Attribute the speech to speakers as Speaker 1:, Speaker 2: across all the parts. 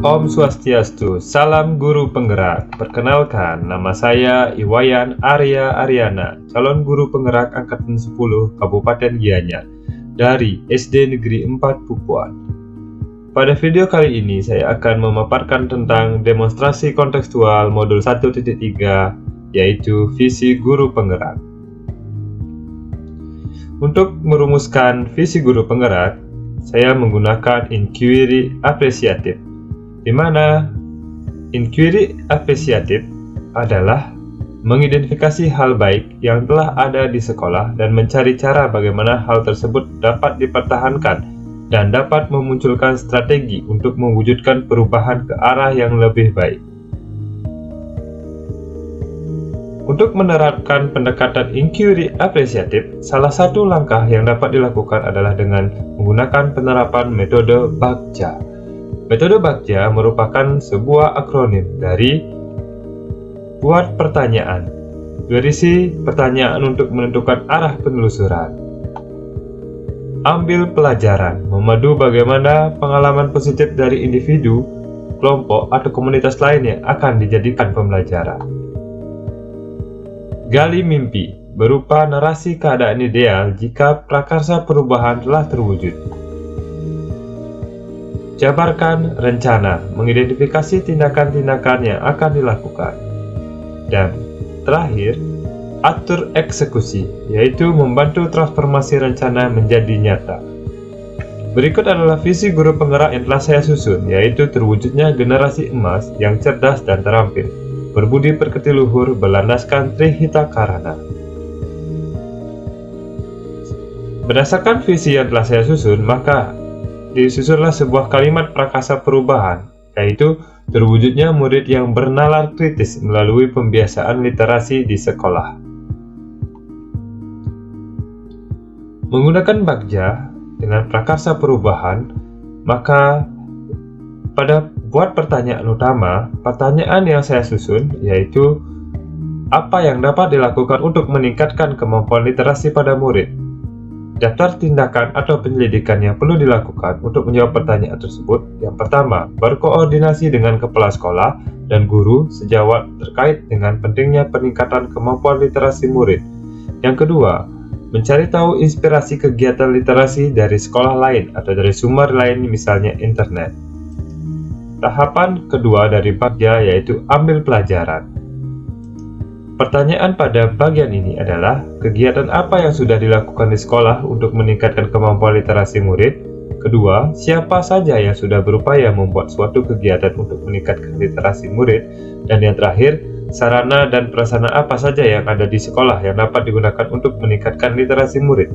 Speaker 1: Om Swastiastu, salam guru penggerak. Perkenalkan, nama saya Iwayan Arya Aryana, calon guru penggerak Angkatan 10 Kabupaten Gianyar dari SD Negeri 4 Pupuan. Pada video kali ini saya akan memaparkan tentang demonstrasi kontekstual modul 1.3, yaitu visi guru penggerak. Untuk merumuskan visi guru penggerak, saya menggunakan inquiry apresiatif, di mana inquiry apresiatif adalah mengidentifikasi hal baik yang telah ada di sekolah dan mencari cara bagaimana hal tersebut dapat dipertahankan dan dapat memunculkan strategi untuk mewujudkan perubahan ke arah yang lebih baik. Untuk menerapkan pendekatan inquiry apresiatif, salah satu langkah yang dapat dilakukan adalah dengan menggunakan penerapan metode Bagja. Metode Bagja merupakan sebuah akronim dari buat pertanyaan, berisi pertanyaan untuk menentukan arah penelusuran, ambil pelajaran, memadu bagaimana pengalaman positif dari individu, kelompok, atau komunitas lain yang akan dijadikan pembelajaran. Gali mimpi, berupa narasi keadaan ideal jika prakarsa perubahan telah terwujud. Jabarkan rencana, mengidentifikasi tindakan-tindakan yang akan dilakukan. Dan terakhir, atur eksekusi, yaitu membantu transformasi rencana menjadi nyata. Berikut adalah visi guru penggerak yang telah saya susun, yaitu terwujudnya generasi emas yang cerdas dan terampil, berbudi pekerti luhur, berlandaskan Trihita Karana. Berdasarkan visi yang telah saya susun, maka disusunlah sebuah kalimat prakasa perubahan, yaitu terwujudnya murid yang bernalar kritis melalui pembiasaan literasi di sekolah. Menggunakan Bagja dengan prakarsa perubahan, maka pada buat pertanyaan utama, pertanyaan yang saya susun yaitu apa yang dapat dilakukan untuk meningkatkan kemampuan literasi pada murid. Daftar tindakan atau penyelidikan yang perlu dilakukan untuk menjawab pertanyaan tersebut. Yang pertama, berkoordinasi dengan kepala sekolah dan guru sejawat terkait dengan pentingnya peningkatan kemampuan literasi murid. Yang kedua, mencari tahu inspirasi kegiatan literasi dari sekolah lain atau dari sumber lain, misalnya internet. Tahapan kedua dari Bagja yaitu ambil pelajaran. Pertanyaan pada bagian ini adalah kegiatan apa yang sudah dilakukan di sekolah untuk meningkatkan kemampuan literasi murid. Kedua, siapa saja yang sudah berupaya membuat suatu kegiatan untuk meningkatkan literasi murid. Dan yang terakhir, sarana dan prasarana apa saja yang ada di sekolah yang dapat digunakan untuk meningkatkan literasi murid.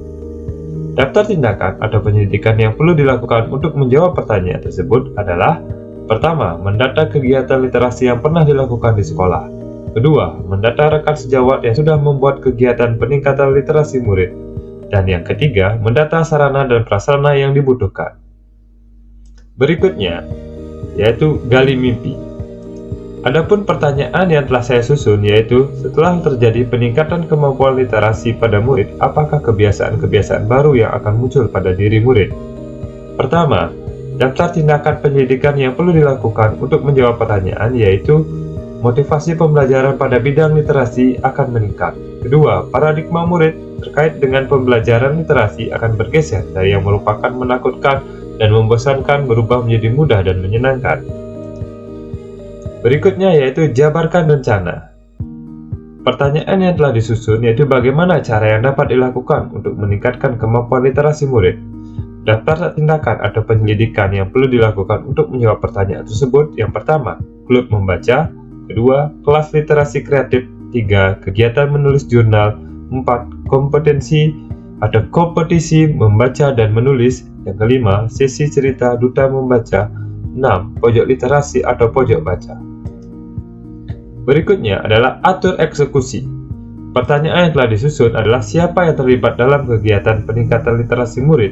Speaker 1: Daftar tindakan atau penyelidikan yang perlu dilakukan untuk menjawab pertanyaan tersebut adalah: pertama, mendata kegiatan literasi yang pernah dilakukan di sekolah. Kedua, mendata rekan sejawat yang sudah membuat kegiatan peningkatan literasi murid. Dan yang ketiga, mendata sarana dan prasarana yang dibutuhkan. Berikutnya, yaitu gali mimpi. Adapun pertanyaan yang telah saya susun yaitu, setelah terjadi peningkatan kemampuan literasi pada murid, apakah kebiasaan-kebiasaan baru yang akan muncul pada diri murid? Pertama, daftar tindakan penyelidikan yang perlu dilakukan untuk menjawab pertanyaan yaitu motivasi pembelajaran pada bidang literasi akan meningkat. Kedua, paradigma murid terkait dengan pembelajaran literasi akan bergeser dari yang merupakan menakutkan dan membosankan berubah menjadi mudah dan menyenangkan. Berikutnya yaitu jabarkan rencana. Pertanyaan yang telah disusun yaitu bagaimana cara yang dapat dilakukan untuk meningkatkan kemampuan literasi murid. Daftar tindakan atau penyelidikan yang perlu dilakukan untuk menjawab pertanyaan tersebut. Yang pertama, klub membaca. Kedua, kelas literasi kreatif. 3, kegiatan menulis jurnal. 4, kompetensi atau kompetisi membaca dan menulis. Yang kelima, sesi cerita duta membaca. 6, pojok literasi atau pojok baca. Berikutnya adalah atur eksekusi. Pertanyaan yang telah disusun adalah siapa yang terlibat dalam kegiatan peningkatan literasi murid.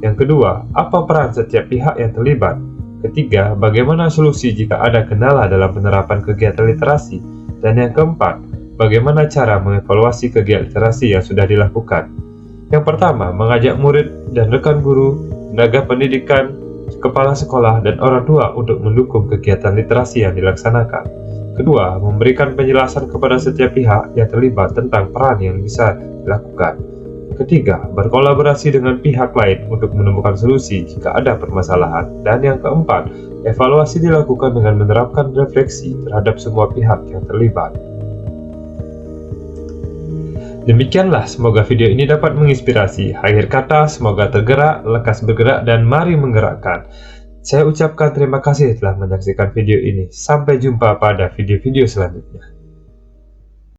Speaker 1: Yang kedua, apa peran setiap pihak yang terlibat. Ketiga, bagaimana solusi jika ada kendala dalam penerapan kegiatan literasi. Dan yang keempat, bagaimana cara mengevaluasi kegiatan literasi yang sudah dilakukan. Yang pertama, mengajak murid dan rekan guru, tenaga pendidikan, kepala sekolah, dan orang tua untuk mendukung kegiatan literasi yang dilaksanakan. Kedua, memberikan penjelasan kepada setiap pihak yang terlibat tentang peran yang bisa dilakukan. Ketiga, berkolaborasi dengan pihak lain untuk menemukan solusi jika ada permasalahan. Dan yang keempat, evaluasi dilakukan dengan menerapkan refleksi terhadap semua pihak yang terlibat. Demikianlah, semoga video ini dapat menginspirasi. Akhir kata, semoga tergerak, lekas bergerak, dan mari menggerakkan. Saya ucapkan terima kasih telah menyaksikan video ini. Sampai jumpa pada video-video selanjutnya.